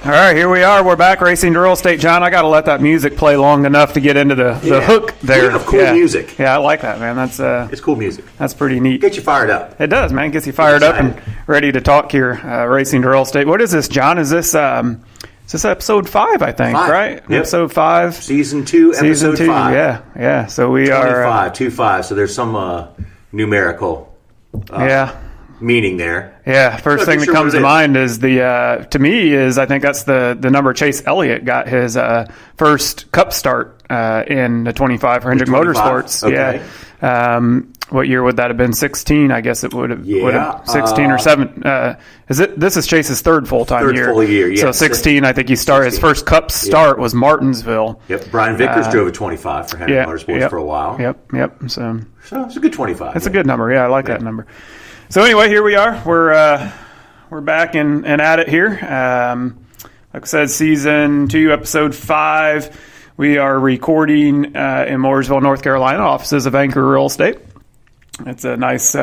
All right, here we are. We're back racing to real estate. John, I got to let that music play long enough to get into the hook there. We have cool music. Yeah, I like that, man. It's cool music. That's pretty neat. Gets you fired up. It does, man. Gets you fired up and ready to talk here, racing to real estate. What is this, John? Is this episode 5, I think, right? Yep. Episode 5. Season 2, episode 5. Yeah. So we 25. So there's some numerical meaning there. Yeah, first thing that comes to mind is I think that's the number Chase Elliott got his first Cup start in the 25 for Hendrick Motorsports. Okay. Yeah. What year would that have been? 16, I guess it would have. 16 or 7. This is Chase's third full-time year. Third full year, yeah. So 16, I think he started. 16. His first Cup start was Martinsville. Yep. Brian Vickers drove a 25 for Hendrick Motorsports for a while. Yep. So it's a good 25. It's a good number. Yeah, I like that number. So anyway, here we are. We're back and at it here. Like I said, season 2, episode 5. We are recording in Mooresville, North Carolina, offices of Anchor Real Estate. It's a nice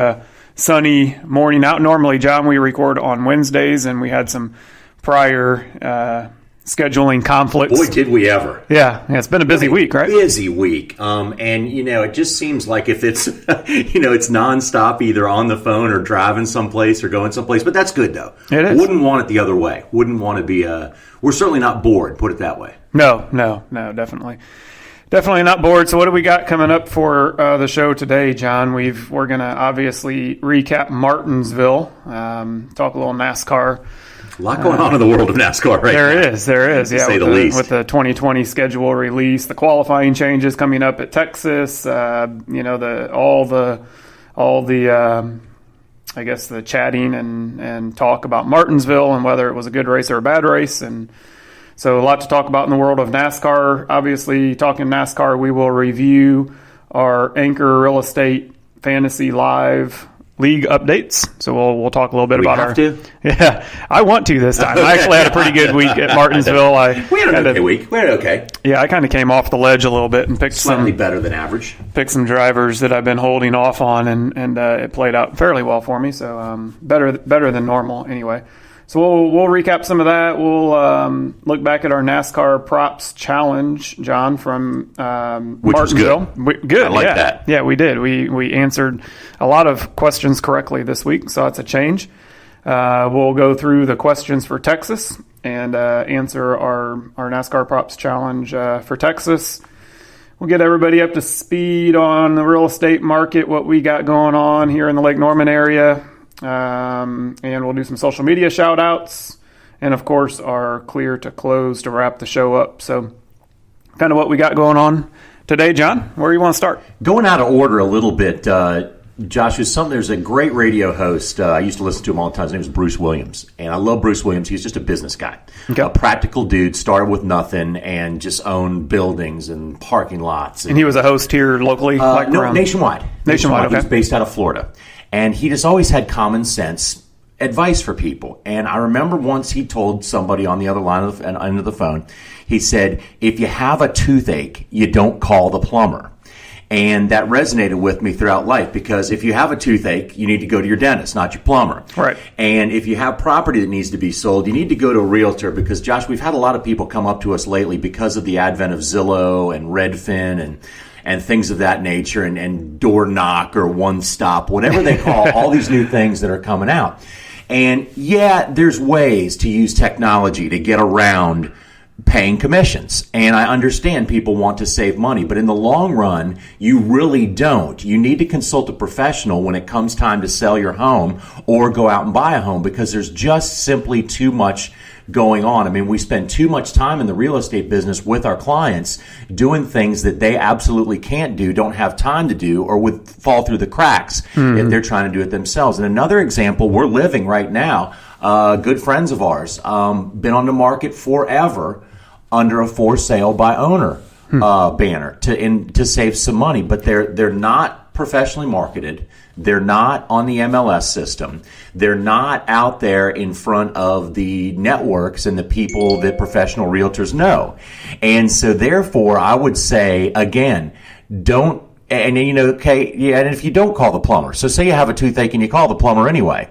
sunny morning out. Normally, John, we record on Wednesdays, and we had some prior scheduling conflicts. Boy, did we ever. Yeah, it's been a busy week, right? Busy week. And, it just seems like if it's, it's nonstop, either on the phone or driving someplace or going someplace. But that's good, though. It is. Wouldn't want it the other way. Wouldn't want to be, we're certainly not bored, put it that way. No, definitely. Definitely not bored. So what do we got coming up for the show today, John? We're going to obviously recap Martinsville, talk a little NASCAR. A lot going on in the world of NASCAR right now. There is. Yeah, to say the least. With the 2020 schedule release, the qualifying changes coming up at Texas, all the I guess the chatting and talk about Martinsville and whether it was a good race or a bad race. And so a lot to talk about in the world of NASCAR. Obviously, talking NASCAR, we will review our Anchor Real Estate Fantasy Live League updates. So we'll talk a little bit about Yeah, I want to this time. I actually had a pretty good week at Martinsville. We had an okay week. We had okay. Yeah, I kind of came off the ledge a little bit and picked slightly better than average. Picked some drivers that I've been holding off on, and it played out fairly well for me. So better than normal anyway. So we'll recap some of that. We'll look back at our NASCAR props challenge, John, from which Martinsville. Was good. I like that. Yeah, we did. We answered a lot of questions correctly this week, so it's a change. We'll go through the questions for Texas and answer our NASCAR props challenge for Texas. We'll get everybody up to speed on the real estate market, what we got going on here in the Lake Norman area. And we'll do some social media shout outs and of course our clear to close to wrap the show up. So kind of what we got going on today, John. Where do you want to start? Going out of order a little bit, Josh, there's a great radio host. I used to listen to him all the time. His name is Bruce Williams. And I love Bruce Williams. He's just a business guy. Okay. A practical dude, started with nothing and just owned buildings and parking lots. And he was a host here locally? No, nationwide. Nationwide, okay. He's based out of Florida. And he just always had common sense advice for people. And I remember once he told somebody on the other line of the end of the phone, he said, if you have a toothache, you don't call the plumber. And that resonated with me throughout life because if you have a toothache, you need to go to your dentist, not your plumber. Right. And if you have property that needs to be sold, you need to go to a realtor because, Josh, we've had a lot of people come up to us lately because of the advent of Zillow and Redfin and things of that nature and Door Knock or One Stop, whatever they call all these new things that are coming out. And yeah, there's ways to use technology to get around paying commissions. And I understand people want to save money, but in the long run, you really don't. You need to consult a professional when it comes time to sell your home or go out and buy a home because there's just simply too much going on. I mean, we spend too much time in the real estate business with our clients doing things that they absolutely can't do, don't have time to do, or would fall through the cracks if they're trying to do it themselves. And another example, we're living right now, good friends of ours, been on the market forever under a for sale by owner banner to save some money, but they're not professionally marketed. They're not on the MLS system. They're not out there in front of the networks and the people that professional realtors know. And so therefore, I would say, again, don't, and and if you don't call the plumber, so say you have a toothache and you call the plumber anyway,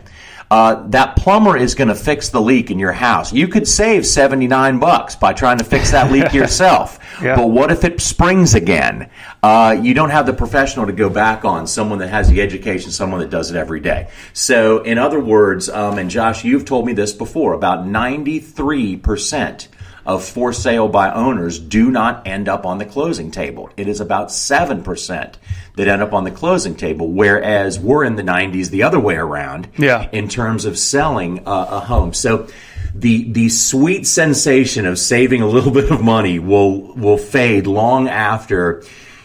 that plumber is going to fix the leak in your house. You could save $79 by trying to fix that leak yourself. Yeah. But what if it springs again? You don't have the professional to go back on, someone that has the education, someone that does it every day. So in other words, and Josh, you've told me this before, about 93% of for sale by owners do not end up on the closing table. It is about 7% that end up on the closing table, whereas we're in the 90s the other way around in terms of selling a home. So the sweet sensation of saving a little bit of money will fade long after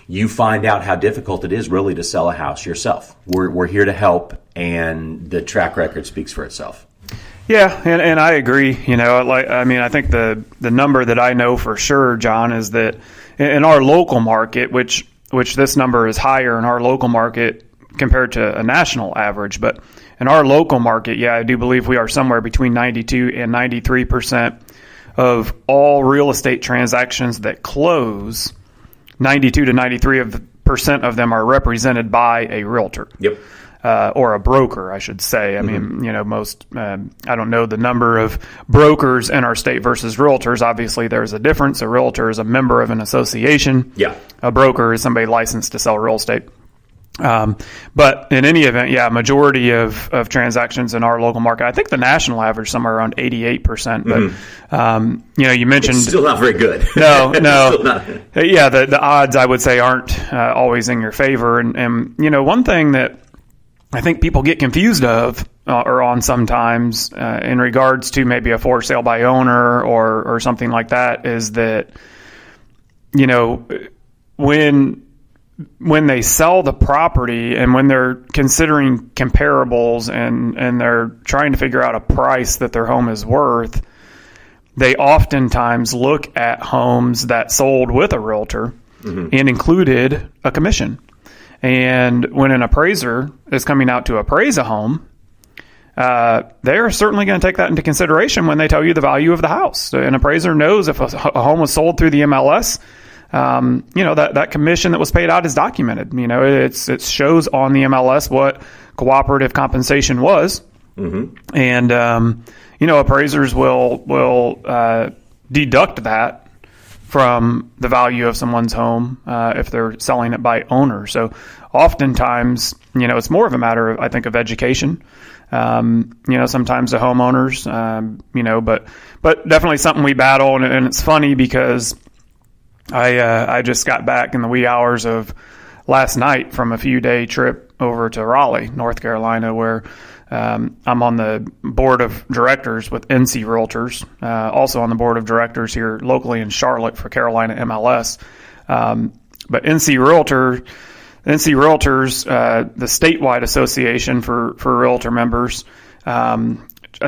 you find out how difficult it is really to sell a house yourself. We're here to help, and the track record speaks for itself. Yeah, and I agree. I think the number that I know for sure, John, is that in our local market, which this number is higher in our local market compared to a national average, but in our local market, I do believe we are somewhere between 92 and 93% of all real estate transactions that close. 92 to 93% of them are represented by a realtor. Yep. Or a broker, I should say. I mean, most, I don't know the number of brokers in our state versus realtors. Obviously, there's a difference. A realtor is a member of an association. Yeah. A broker is somebody licensed to sell real estate. But in any event, majority of transactions in our local market, I think the national average somewhere around 88%. But, you mentioned... It's still not very good. No. The odds, I would say, aren't always in your favor. And one thing that I think people get confused of or on sometimes in regards to maybe a for sale by owner or something like that is that, when they sell the property and when they're considering comparables and they're trying to figure out a price that their home is worth, they oftentimes look at homes that sold with a realtor and included a commission. And when an appraiser is coming out to appraise a home, they're certainly going to take that into consideration when they tell you the value of the house. An appraiser knows if a home was sold through the MLS, that commission that was paid out is documented. It shows on the MLS what cooperative compensation was. And, appraisers will deduct that from the value of someone's home if they're selling it by owner. So oftentimes, it's more of a matter of, I think, of education. Sometimes the homeowners, but definitely something we battle. And it's funny because I just got back in the wee hours of last night from a few-day trip over to Raleigh, North Carolina, where I'm on the board of directors with NC Realtors, also on the board of directors here locally in Charlotte for Carolina MLS. But NC Realtors, the statewide association for realtor members, I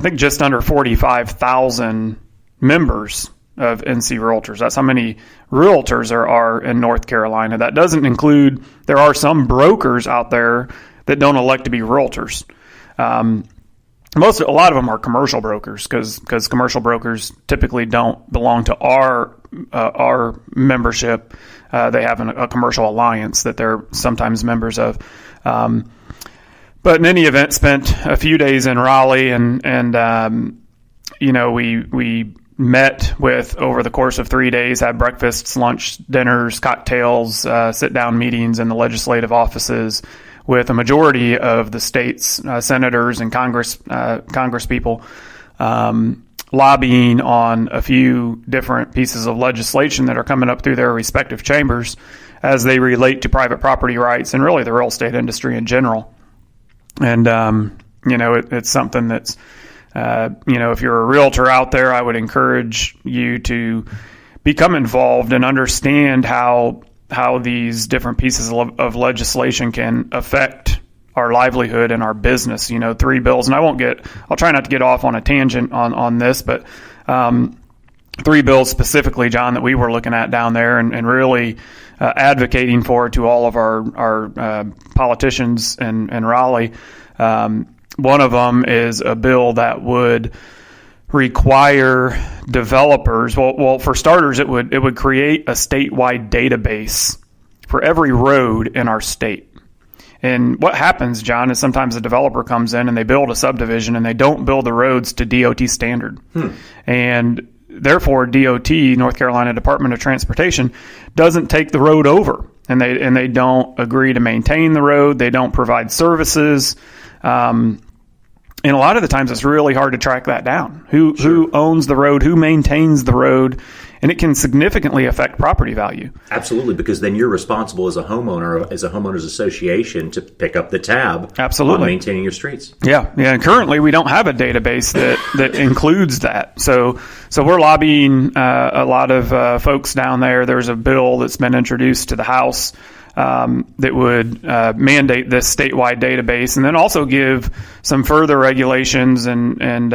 think just under 45,000 members of NC Realtors. That's how many realtors there are in North Carolina. That doesn't include, there are some brokers out there that don't elect to be realtors. A lot of them are commercial brokers because commercial brokers typically don't belong to our membership. They have a commercial alliance that they're sometimes members of. But in any event, spent a few days in Raleigh and we met with over the course of 3 days, had breakfasts, lunch, dinners, cocktails, sit-down meetings in the legislative offices with a majority of the state's senators and Congress people lobbying on a few different pieces of legislation that are coming up through their respective chambers as they relate to private property rights and really the real estate industry in general. And, it's something that's, if you're a realtor out there, I would encourage you to become involved and understand how these different pieces of legislation can affect our livelihood and our business. 3 bills, and I'll try not to get off on a tangent on this, but 3 bills specifically, John, that we were looking at down there and really advocating for to all of our politicians in Raleigh. One of them is a bill that would require developers. Well, for starters, it would create a statewide database for every road in our state. And what happens, John, is sometimes a developer comes in and they build a subdivision and they don't build the roads to DOT standard. And therefore, DOT, North Carolina Department of Transportation, doesn't take the road over, and they don't agree to maintain the road. They don't provide services. And a lot of the times it's really hard to track that down. Who owns the road? Who maintains the road? And it can significantly affect property value. Absolutely, because then you're responsible as a homeowner, as a homeowners association, to pick up the tab on maintaining your streets. Yeah. And currently we don't have a database that includes that. So we're lobbying a lot of folks down there. There's a bill that's been introduced to the House that would mandate this statewide database, and then also give some further regulations and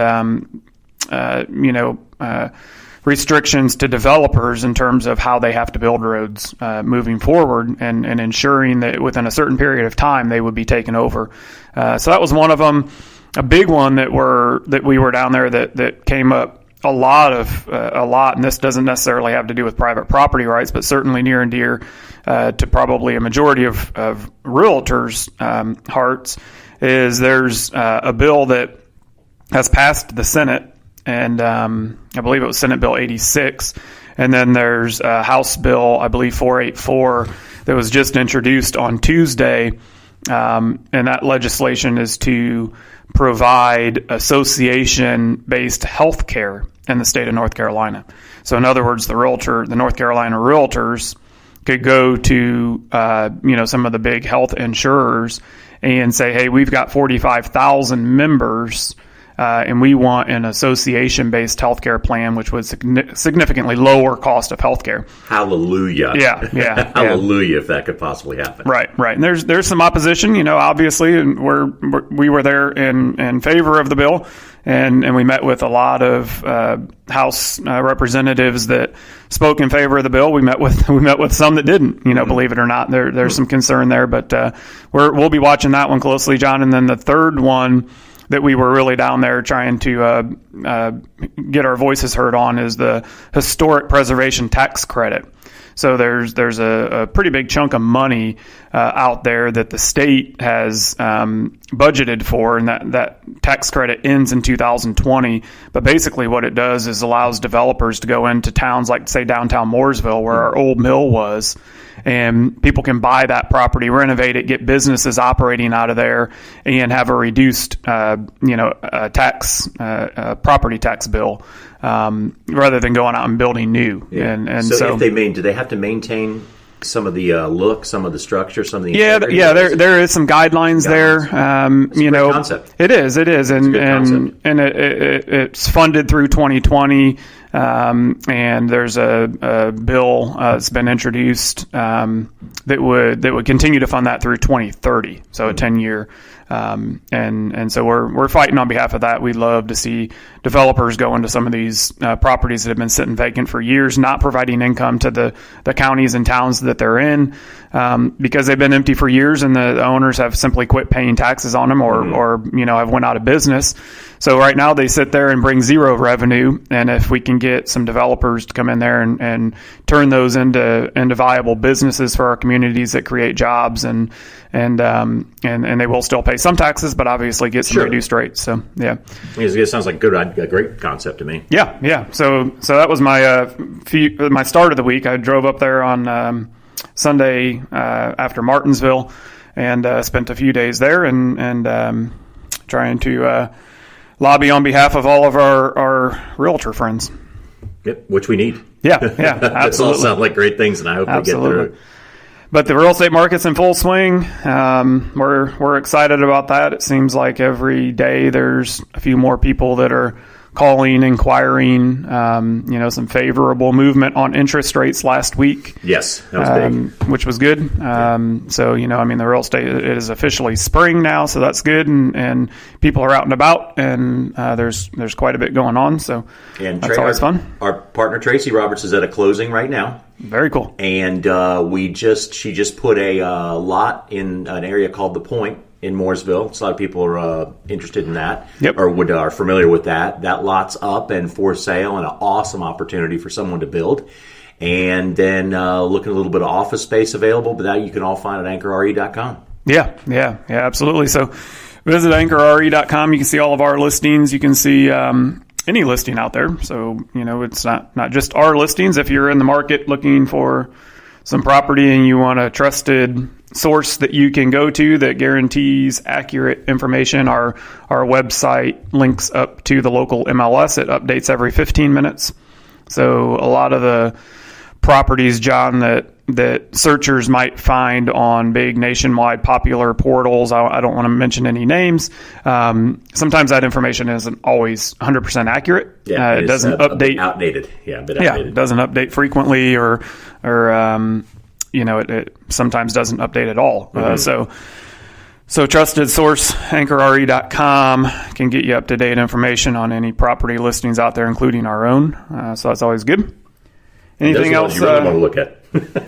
restrictions to developers in terms of how they have to build roads moving forward, and ensuring that within a certain period of time they would be taken over. So that was one of them. A big one that we were down there that came up a lot, and this doesn't necessarily have to do with private property rights, but certainly near and dear to probably a majority of realtors' hearts, is there's a bill that has passed the Senate, and I believe it was Senate Bill 86, and then there's House Bill, I believe 484, that was just introduced on Tuesday, and that legislation is to provide association-based health care in the state of North Carolina. So in other words, the North Carolina realtors could go to some of the big health insurers and say, hey, we've got 45,000 members, and we want an association-based healthcare plan, which would significantly lower cost of healthcare. Hallelujah! Yeah. Hallelujah! If that could possibly happen. Right. And there's some opposition, obviously, and we were there in favor of the bill, and we met with a lot of House representatives that spoke in favor of the bill. We met with some that didn't. Believe it or not, there's some concern there, but we'll be watching that one closely, John. And then the third one that we were really down there trying to get our voices heard on is the historic preservation tax credit. So there's a pretty big chunk of money out there that the state has budgeted for, and that tax credit ends in 2020. But basically what it does is allows developers to go into towns like, say, downtown Mooresville, where our old mill was, and people can buy that property, renovate it, get businesses operating out of there, and have a reduced property tax bill, rather than going out and building new. Yeah. And so if do they have to maintain some of the look, some of the structure, some of the there is some guidelines there. Concept. It is, and it's funded through 2020. And there's a bill that's been introduced that would continue to fund that through 2030, so a 10-year. And so we're fighting on behalf of that. We'd love to see developers go into some of these properties that have been sitting vacant for years, not providing income to the counties and towns that they're in, because they've been empty for years, and the owners have simply quit paying taxes on them, or have went out of business. So right now they sit there and bring zero revenue, and if we can get some developers to come in there and turn those into viable businesses for our communities that create jobs, and they will still pay some taxes, but obviously get some reduced rates. So yeah, it sounds like a great concept to me. Yeah. So that was my start of the week. I drove up there on Sunday after Martinsville, and spent a few days there, and trying to lobby on behalf of all of our realtor friends. Yep, which we need. Yeah, absolutely. Those all sound like great things, and I hope we get through it. But the real estate market's in full swing. We're excited about that. It seems like every day there's a few more people that are calling, inquiring. Some favorable movement on interest rates last week. Yes, that was big. Which was good. So, the real estate, it is officially spring now, so that's good. And people are out and about, and there's quite a bit going on. So that's always fun. Our partner, Tracy Roberts, is at a closing right now. Very cool. And she just put a lot in an area called The Point in Mooresville. So a lot of people are interested in that, or are familiar with that. That lot's up and for sale, and an awesome opportunity for someone to build. And then looking at a little bit of office space available, but that you can all find at anchorre.com. Yeah, absolutely. So visit anchorre.com. You can see all of our listings. You can see any listing out there. So, it's not just our listings. If you're in the market looking for some property and you want a trusted source that you can go to that guarantees accurate information, our website links up to the local MLS. It updates every 15 minutes. So a lot of the properties, John, that searchers might find on big nationwide popular portals, I don't want to mention any names. Sometimes that information isn't always 100% accurate. Yeah, it doesn't update. Outdated. Yeah, a bit outdated. It doesn't update frequently, or it sometimes doesn't update at all. So trusted source, anchorre.com, can get you up-to-date information on any property listings out there, including our own. So that's always good. Anything else you really want to look at?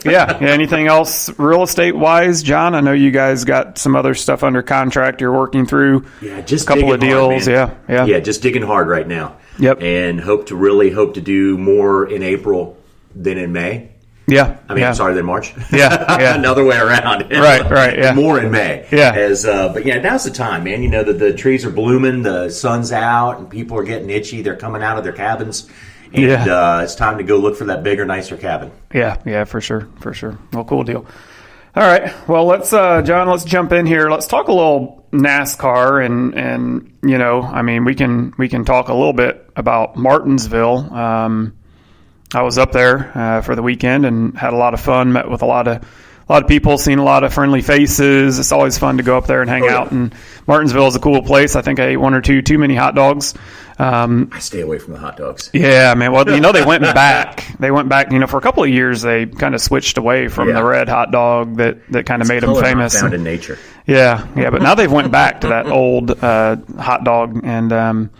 yeah. Anything else real estate-wise, John? I know you guys got some other stuff under contract you're working through. Yeah, just a couple of deals. Hard, Yeah, just digging hard right now. Yep. And hope to do more in April than in May. Yeah. Sorry, than March. Yeah. Another way around. Right. Yeah. More in May. Yeah. But now's the time, man. The trees are blooming, the sun's out, and people are getting itchy. They're coming out of their cabins. And it's time to go look for that bigger, nicer cabin. Yeah, for sure. Well, cool deal. All right. Well, John, let's jump in here. Let's talk a little NASCAR, and we can talk a little bit about Martinsville. I was up there for the weekend and had a lot of fun. Met with a lot of people, seen a lot of friendly faces. It's always fun to go up there and hang out. And Martinsville is a cool place. I think I ate one or two too many hot dogs. I stay away from the hot dogs. Yeah, man. Well, they went back. For a couple of years, they kind of switched away from the red hot dog that kind of made them famous. Found in nature. Yeah. But now they've went back to that old hot dog. And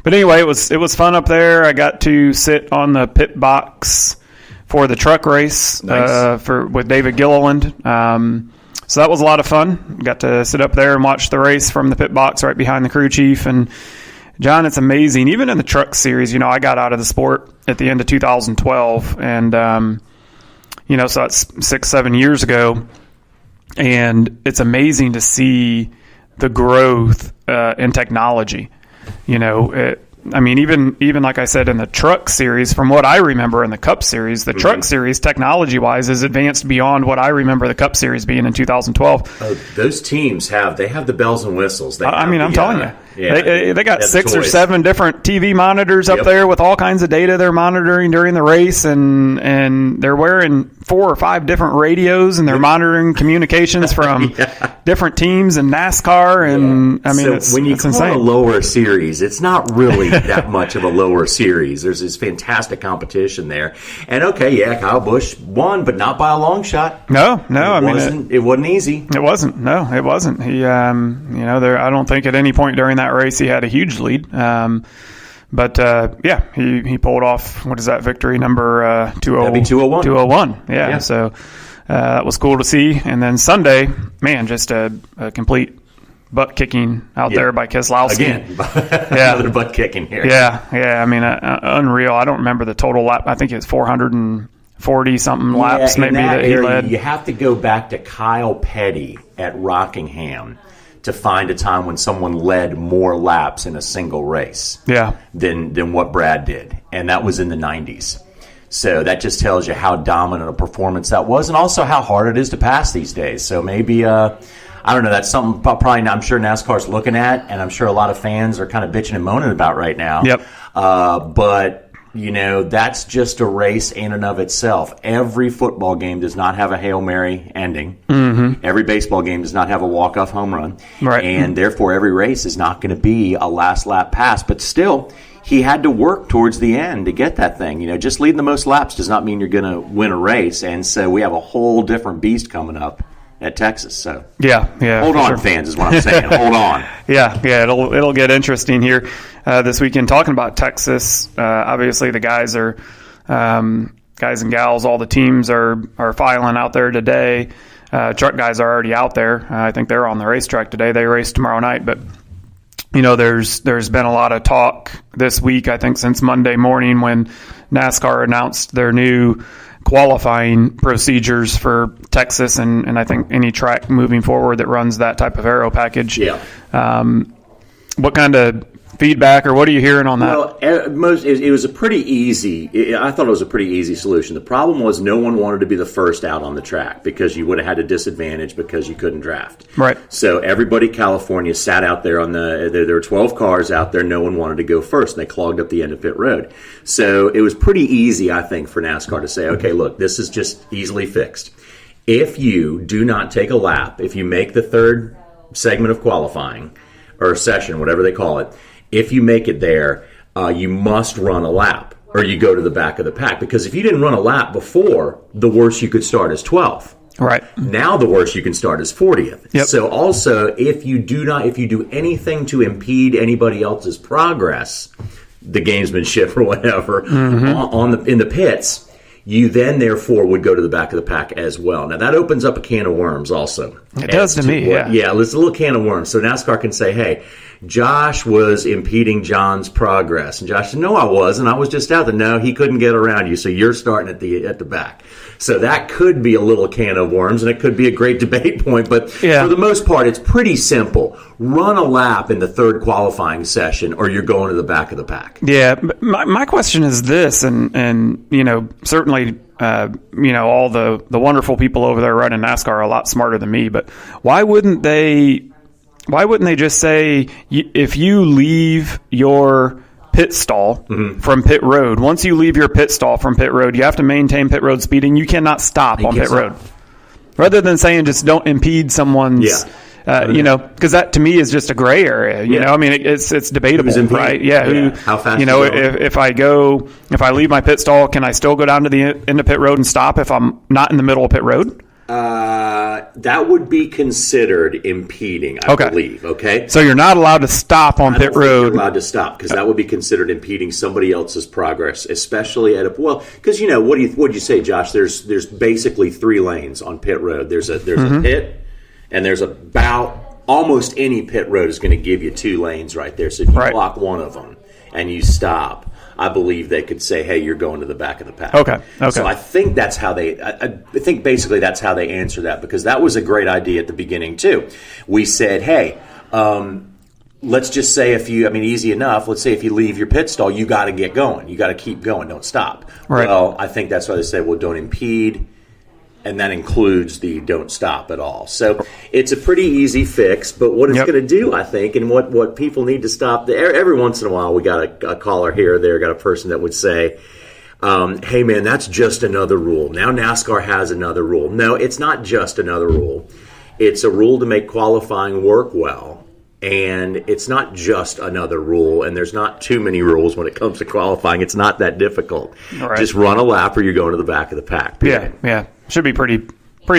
but anyway, it was fun up there. I got to sit on the pit box for the truck race. Nice. With David Gilliland. So that was a lot of fun. Got to sit up there and watch the race from the pit box right behind the crew chief. And John, it's amazing. Even in the truck series, I got out of the sport at the end of 2012, and so that's 6-7 years ago, and it's amazing to see the growth in technology. Even like I said in the truck series, from what I remember in the Cup series, the truck series technology-wise is advanced beyond what I remember the Cup series being in 2012. Those teams have the bells and whistles. I'm telling you. Yeah, they got 6 or 7 different TV monitors up there with all kinds of data they're monitoring during the race, and they're wearing 4 or 5 different radios, and they're monitoring communications from different teams in NASCAR. And when you it's call insane. it a lower series, it's not really that much of a lower series. There's this fantastic competition there, and Kyle Busch won, but not by a long shot. No, it wasn't easy. It wasn't. No, it wasn't. He, I don't think at any point during that race he had a huge lead. But he pulled off, what is that victory number? 201. 201. Yeah. So that was cool to see. And then Sunday, man, just a complete butt kicking out there by Keselowski. Again, another butt kicking here. Yeah. Unreal. I don't remember the total lap. I think it's 440 something laps maybe that he led. You have to go back to Kyle Petty at Rockingham to find a time when someone led more laps in a single race than what Brad did. And that was in the 90s. So that just tells you how dominant a performance that was, and also how hard it is to pass these days. So maybe, I don't know, that's something probably I'm sure NASCAR's looking at, and I'm sure a lot of fans are kind of bitching and moaning about right now. Yep. But that's just a race in and of itself. Every football game does not have a Hail Mary ending. Mm-hmm. Every baseball game does not have a walk-off home run. Right. And therefore, every race is not going to be a last lap pass. But still, he had to work towards the end to get that thing. Just leading the most laps does not mean you're going to win a race. And so we have a whole different beast coming up at Texas. So hold on, fans, is what I'm saying. Hold on. Yeah, it'll get interesting here this weekend. Talking about Texas, obviously the guys and gals, all the teams are filing out there today. Truck guys are already out there. I think they're on the racetrack today. They race tomorrow night, but there's been a lot of talk this week, I think since Monday morning when NASCAR announced their new qualifying procedures for Texas and I think any track moving forward that runs that type of aero package. Yeah. What kind of feedback or what are you hearing on that? Well, it was a pretty easy. I thought it was a pretty easy solution. The problem was no one wanted to be the first out on the track because you would have had a disadvantage because you couldn't draft. Right. So everybody, California, sat out there on there were 12 cars out there. No one wanted to go first, and they clogged up the end of pit road. So it was pretty easy, I think, for NASCAR to say, okay, look, this is just easily fixed. If you do not take a lap, if you make the third segment of qualifying or session, whatever they call it, if you make it there, you must run a lap or you go to the back of the pack. Because if you didn't run a lap before, the worst you could start is 12th. Right. Now the worst you can start is 40th. Yep. So also, if you do anything to impede anybody else's progress, the gamesmanship or whatever, in the pits, you then therefore would go to the back of the pack as well. Now that opens up a can of worms also. It does to me, yeah. Yeah, it's a little can of worms. So NASCAR can say, hey, Josh was impeding John's progress. And Josh said, no, I wasn't. I was just out there. No, he couldn't get around you, so you're starting at the back. So that could be a little can of worms, and it could be a great debate point. But for the most part, it's pretty simple. Run a lap in the third qualifying session, or you're going to the back of the pack. Yeah, my question is this, and certainly all the wonderful people over there running NASCAR are a lot smarter than me, but why wouldn't they just say, if you leave your pit stall from pit road, once you leave your pit stall from pit road, you have to maintain pit road speed and you cannot stop on pit road. Rather than saying just don't impede someo's, because that to me is just a gray area. You know, I mean, it's debatable, right? Yeah. How fast? If I leave my pit stall, can I still go down to the end of pit road and stop if I'm not in the middle of pit road? That would be considered impeding, I believe. Okay. So you're not allowed to stop on pit road. You're allowed to stop because that would be considered impeding somebody else's progress, especially at because what do you say, Josh? There's basically 3 lanes on pit road. There's a pit, and there's about almost any pit road is going to give you 2 lanes right there. So if you block one of them and you stop, I believe they could say, hey, you're going to the back of the pack. Okay. So I think that's how I think basically that's how they answer that, because that was a great idea at the beginning too. We said, hey, let's just say easy enough. Let's say if you leave your pit stall, you got to get going. You got to keep going. Don't stop. Right. Well, I think that's why they said, well, don't impede. And that includes the don't stop at all. So it's a pretty easy fix, but what it's going to do, I think, and what people need to stop, every once in a while we got a caller here or there, got a person that would say, hey man, that's just another rule. Now NASCAR has another rule. No, it's not just another rule. It's a rule to make qualifying work well. And it's not just another rule, and there's not too many rules when it comes to qualifying. It's not that difficult. Right. Just run a lap or you're going to the back of the pack. Yeah. Should be pretty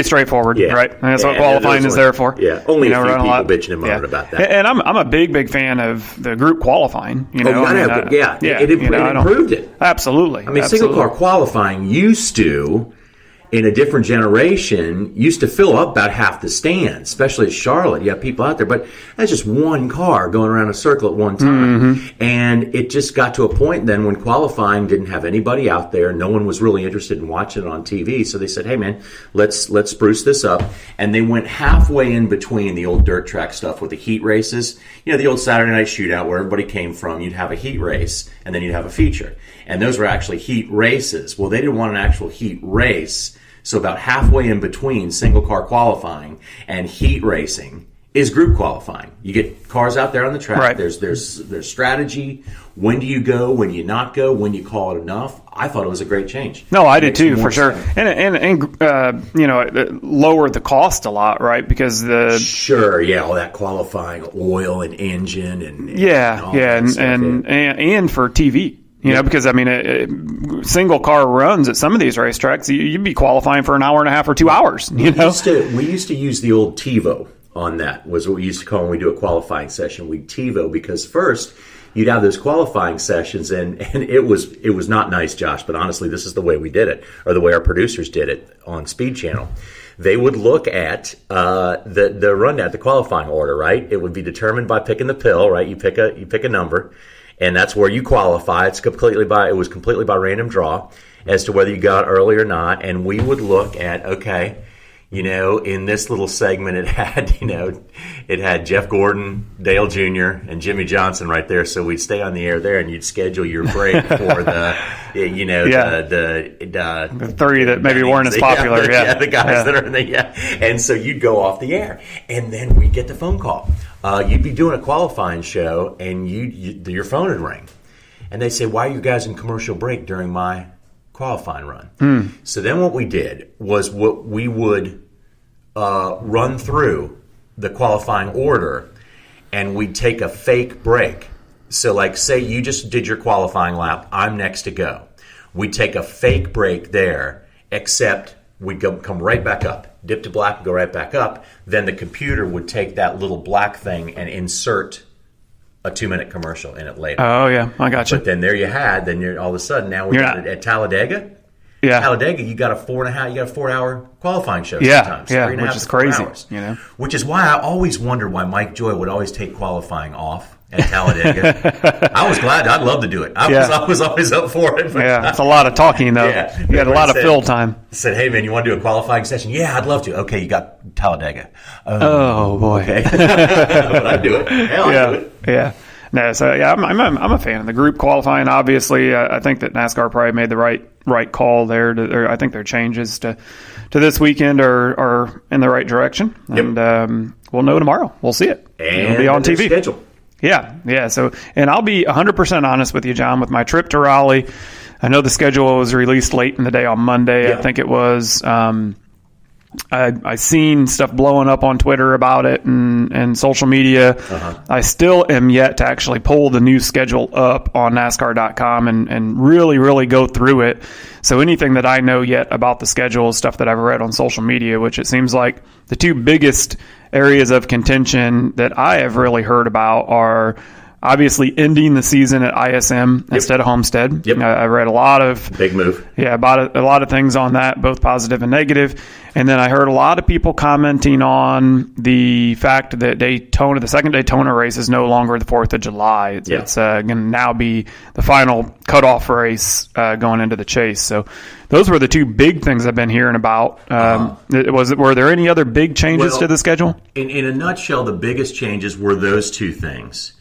straightforward, right? And that's what qualifying is there for. Yeah, only a few people bitching and moaning about that. And I'm a big fan of the group qualifying. It improved it. Absolutely. I mean, single car qualifying used to, in a different generation, used to fill up about half the stands, especially at Charlotte. You have people out there, but that's just one car going around a circle at one time. And it just got to a point then when qualifying didn't have anybody out there. No one was really interested in watching it on TV. So they said, hey, man, let's spruce this up. And they went halfway in between the old dirt track stuff with the heat races. The old Saturday Night Shootout where everybody came from. You'd have a heat race, and then you'd have a feature. And those were actually heat races. Well, they didn't want an actual heat race. So about halfway in between single car qualifying and heat racing is group qualifying. You get cars out there on the track. Right. There's strategy. When do you go? When do you not go? When you call it enough? I thought it was a great change. No, I did too, for sure. And it lowered the cost a lot, right? Because all that qualifying oil and engine and for TV. Because single car runs at some of these racetracks, you'd be qualifying for an hour and a half or 2 hours. We used to use the old TiVo on that. Was what we used to call when we do a qualifying session. We'd TiVo because first you'd have those qualifying sessions, and it was not nice, Josh. But honestly, this is the way we did it, or the way our producers did it on Speed Channel. They would look at the rundown, the qualifying order. Right, it would be determined by picking the pill. Right, you pick a number. And that's where you qualify. It was completely by random draw. as to whether you got early or not, and we would look at, okay, in this little segment it had Jeff Gordon, Dale Jr., and Jimmy Johnson right there, so we'd stay on the air there, and you'd schedule your break for the three that maybe weren't as popular. The guys that are in and so you'd go off the air, and then we'd get the phone call. You'd be doing a qualifying show, and your phone would ring, and they'd say, "Why are you guys in commercial break during my qualifying run?" So then what we did was we would run through the qualifying order, and we'd take a fake break. So like, say you just did your qualifying lap, I'm next to go. We'd take a fake break there, except we'd come right back up, dip to black and go right back up. Then the computer would take that little black thing and insert a 2-minute commercial in it later. Oh, yeah, I got you. But then you're all of a sudden, now we're at Talladega. Yeah. Talladega, you got a 4-hour qualifying show sometimes. Yeah, which is crazy. Which is why I always wondered why Mike Joy would always take qualifying off at Talladega. I was glad. I'd love to do it. I was always up for it. It's a lot of talking, though. Yeah. You had a lot of fill time. Said, hey, man, you want to do a qualifying session? Yeah, I'd love to. Okay, you got Talladega. Oh, boy. Okay. But I'd do it. Hell, I'd do it. Yeah. No, so I'm a fan of the group qualifying. Obviously, I think that NASCAR probably made the right call there. I think their changes to this weekend are in the right direction, and we'll know tomorrow. We'll see it. And it'll be on TV. Schedule. Yeah. So, and I'll be 100% honest with you, John, with my trip to Raleigh. I know the schedule was released late in the day on Monday. I think it was. I seen stuff blowing up on Twitter about it and social media. I still am yet to actually pull the new schedule up on NASCAR.com and really, really go through it. So anything that I know yet about the schedule is stuff that I've read on social media, which it seems like the two biggest areas of contention that I have really heard about are obviously ending the season at ISM instead of Homestead. I read a lot of big move. Yeah, about a lot of things on that, both positive and negative. And then I heard a lot of people commenting on the fact that the second Daytona race is no longer the 4th of July. It's going to now be the final cutoff race going into the chase. So those were the two big things I've been hearing about. Were there any other big changes to the schedule? In a nutshell, the biggest changes were those two things.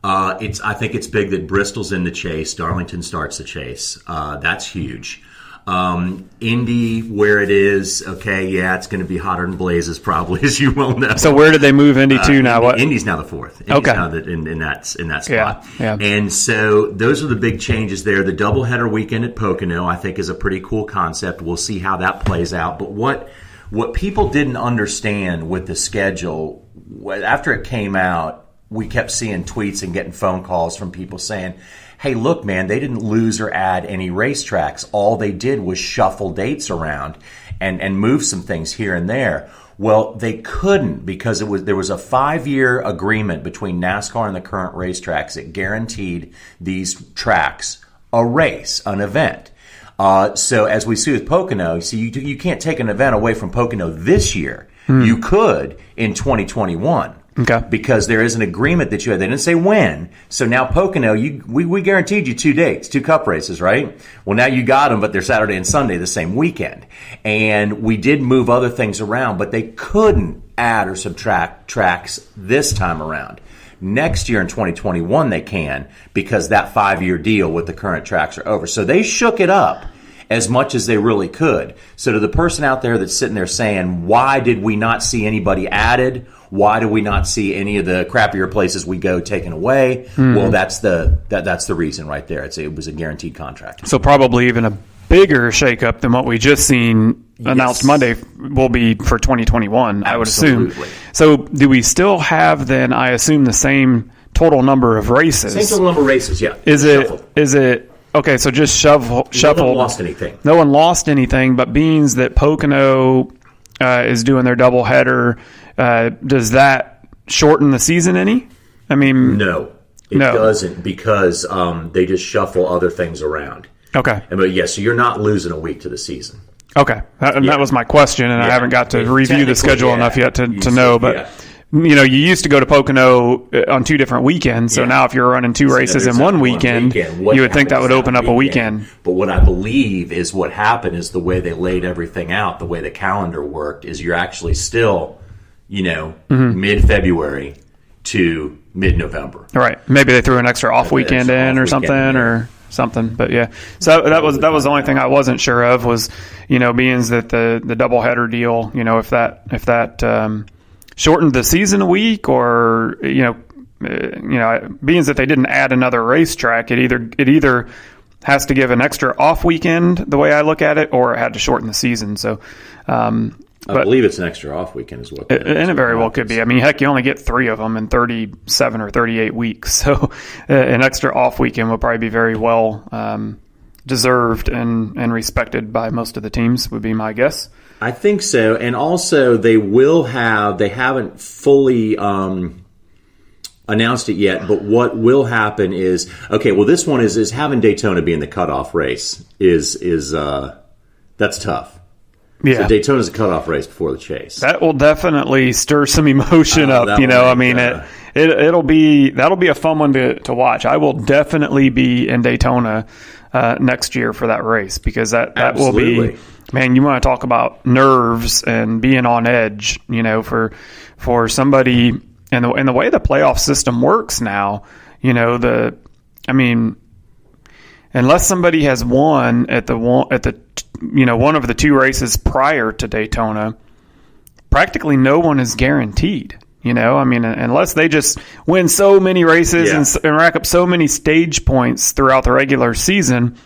I think it's big that Bristol's in the chase. Darlington starts the chase. That's huge. Indy, where it is, it's going to be hotter than blazes probably, as you well know. So where did they move Indy to now? Indy's now the 4th. Indy's now in that spot. Yeah. And so those are the big changes there. The doubleheader weekend at Pocono, I think, is a pretty cool concept. We'll see how that plays out. But what people didn't understand with the schedule, after it came out, we kept seeing tweets and getting phone calls from people saying, hey, look, man, they didn't lose or add any racetracks. All they did was shuffle dates around and move some things here and there. Well, they couldn't because there was a 5-year agreement between NASCAR and the current racetracks that guaranteed these tracks a race, an event. So as we see with Pocono, you can't take an event away from Pocono this year. You could in 2021. Okay. Because there is an agreement that you had. They didn't say when. So now Pocono, we guaranteed you 2 dates, 2 cup races, right? Well, now you got them, but they're Saturday and Sunday the same weekend. And we did move other things around, but they couldn't add or subtract tracks this time around. Next year in 2021 they can, because that 5-year deal with the current tracks are over. So they shook it up as much as they really could. So to the person out there that's sitting there saying, why did we not see anybody added? Why do we not see any of the crappier places we go taken away? Well, that's the reason right there. It was a guaranteed contract. So probably even a bigger shakeup than what we just seen announced Monday will be for 2021, I would assume. So do we still have then, I assume, the same total number of races? Same total number of races, yeah. Is it okay, so just shuffled. No one lost anything. No one lost anything, but being that Pocono is doing their doubleheader, does that shorten the season any? I mean, no, it doesn't, because they just shuffle other things around. Okay. But so you're not losing a week to the season. Okay, that was my question, and I haven't got to review the schedule enough yet to know. But you used to go to Pocono on 2 different weekends. So now if you're running 2 races in one weekend, you would think that would open up a weekend. But what I believe is what happened is the way they laid everything out, the way the calendar worked, is you're actually still, mid-February to mid-November. Right. Maybe they threw an extra off weekend in or something. But yeah, so that was the only thing I wasn't sure of was, being that the doubleheader deal, if that shortened the season a week, or being that they didn't add another racetrack, it either has to give an extra off weekend the way I look at it, or it had to shorten the season. So, I believe it's an extra off weekend is what. And it very well could be. I mean, heck, you only get 3 of them in 37 or 38 weeks. So an extra off weekend would probably be very well deserved and respected by most of the teams, would be my guess. I think so. And also they haven't fully announced it yet, but what will happen is, this one is having Daytona being the cutoff race is that's tough. Yeah. So Daytona's a cutoff race before the Chase. That will definitely stir some emotion up. That'll be a fun one to watch. I will definitely be in Daytona next year for that race, because that will be, man, you want to talk about nerves and being on edge, for somebody, and the way the playoff system works now, unless somebody has won at the one of the 2 races prior to Daytona, practically no one is guaranteed. Unless they just win so many races and rack up so many stage points throughout the regular season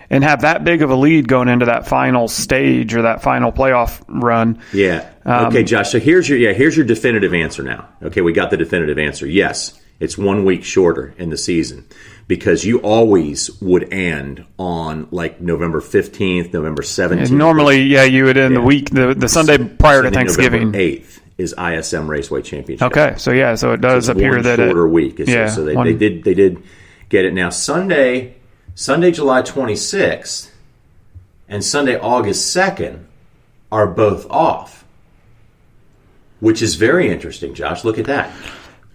and have that big of a lead going into that final stage or that final playoff run. Yeah. Okay, Josh. So here's your definitive answer now. Okay, we got the definitive answer. Yes, it's 1 week shorter in the season, because you always would end on like November 15th, November 17th. And normally, you would end the week, the Sunday prior to Thanksgiving. November 8th is ISM Raceway Championship. Okay, so it does appear that shorter week. So they did get it now. Sunday, July 26th, and Sunday, August 2nd are both off, which is very interesting. Josh, look at that.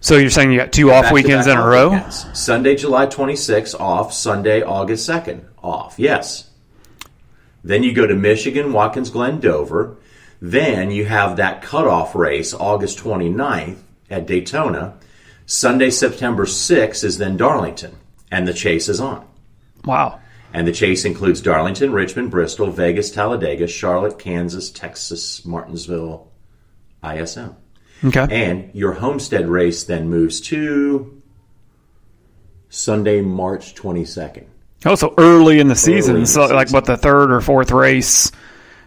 So you're saying you got 2 off weekends in a row? Weekends. Sunday, July 26th off. Sunday, August 2nd off. Yes. Then you go to Michigan, Watkins Glen, Dover. Then you have that cutoff race, August 29th at Daytona. Sunday, September 6th is then Darlington, and the Chase is on. Wow. And the Chase includes Darlington, Richmond, Bristol, Vegas, Talladega, Charlotte, Kansas, Texas, Martinsville, ISM. Okay. And your Homestead race then moves to Sunday, March 22nd. Oh, so early in the season. Like what, the 3rd or 4th race?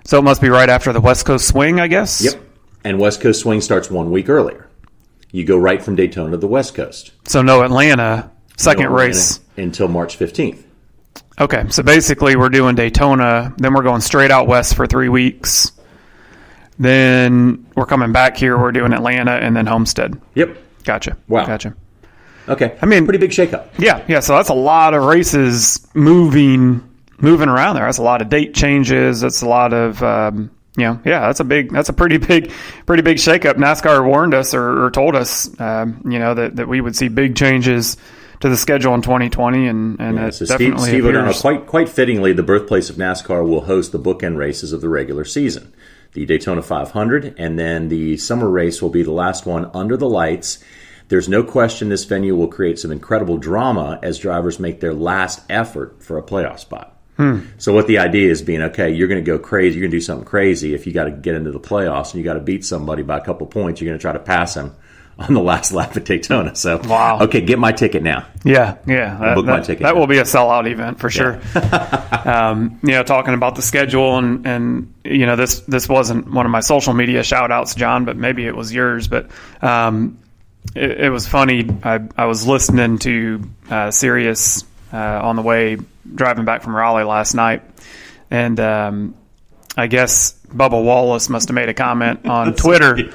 So it must be right after the West Coast Swing, I guess? Yep. And West Coast Swing starts 1 week earlier. You go right from Daytona to the West Coast. So no Atlanta, second race. Until March 15th. Okay, so basically we're doing Daytona, then we're going straight out west for 3 weeks. Then we're coming back here. We're doing Atlanta and then Homestead. Yep. Gotcha. Wow. Gotcha. Okay. I mean, pretty big shakeup. Yeah. So that's a lot of races moving around there. That's a lot of date changes. That's a lot of that's a pretty big shakeup. NASCAR warned us or told us that we would see big changes to the schedule in 2020, and so definitely Steve O'Donnell, quite fittingly, the birthplace of NASCAR will host the bookend races of the regular season. The Daytona 500, and then the summer race will be the last one under the lights. There's no question this venue will create some incredible drama as drivers make their last effort for a playoff spot. So what the idea is being, okay, you're going to go crazy, you're going to do something crazy if you got to get into the playoffs and you got to beat somebody by a couple points, you're going to try to pass them on the last lap at Daytona. So, wow. Okay, get my ticket now. Yeah. Book my ticket. That will be a sellout event for sure. Talking about the schedule and this wasn't one of my social media shout outs, John, but maybe it was yours. But it was funny. I was listening to Sirius on the way driving back from Raleigh last night, and I guess Bubba Wallace must have made a comment on Twitter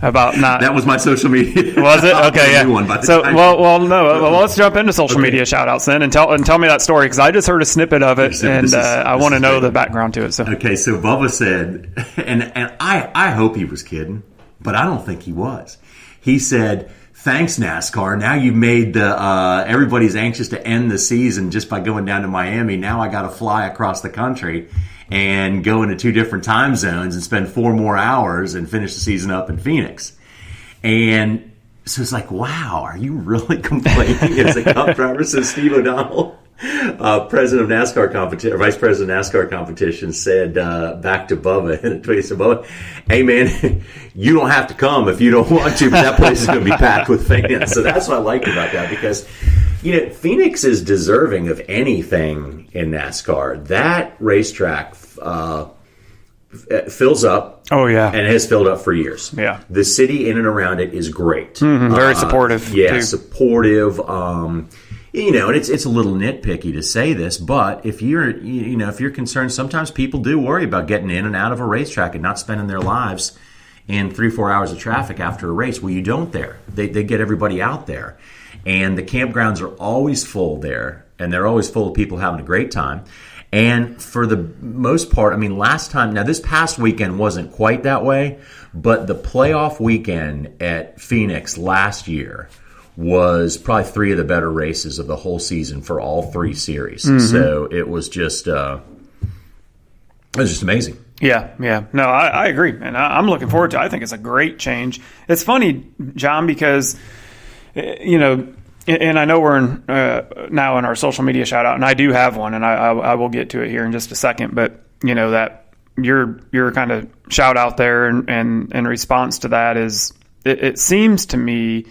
about not. That was my social media. Was it? Okay, yeah. Let's jump into social media shout outs then and tell me that story, because I just heard a snippet of it and I want to know the background to it. So okay, so Bubba said, and I hope he was kidding, but I don't think he was. he said, "Thanks, NASCAR. Now you made everybody's anxious to end the season just by going down to Miami. Now I got to fly across the country and go into 2 different time zones and spend 4 more hours and finish the season up in Phoenix." And so it's like, wow, are you really complaining as a Cup driver? So Steve O'Donnell, president of NASCAR competition, vice president of NASCAR competition, said back to Bubba in a tweet, said, "Bubba, hey man, you don't have to come if you don't want to, but that place is going to be packed with fans." So that's what I like about that, because Phoenix is deserving of anything in NASCAR. That racetrack fills up. Oh, yeah. And has filled up for years. Yeah. The city in and around it is great. Very supportive. Yeah, too. supportive. And it's a little nitpicky to say this, but if you're concerned, sometimes people do worry about getting in and out of a racetrack and not spending their lives in 3-4 hours of traffic after a race. Well, you don't there. They get everybody out there. And the campgrounds are always full there, and they're always full of people having a great time. And for the most part, this past weekend wasn't quite that way, but the playoff weekend at Phoenix last year was probably 3 of the better races of the whole season for all 3 series. Mm-hmm. So it was just amazing. Yeah. No, I agree. And I'm looking forward to it. I think it's a great change. It's funny, John, because, and I know we're now in our social media shout out, and I do have one, and I will get to it here in just a second. But that your kind of shout out there and in response to that is, it seems to me,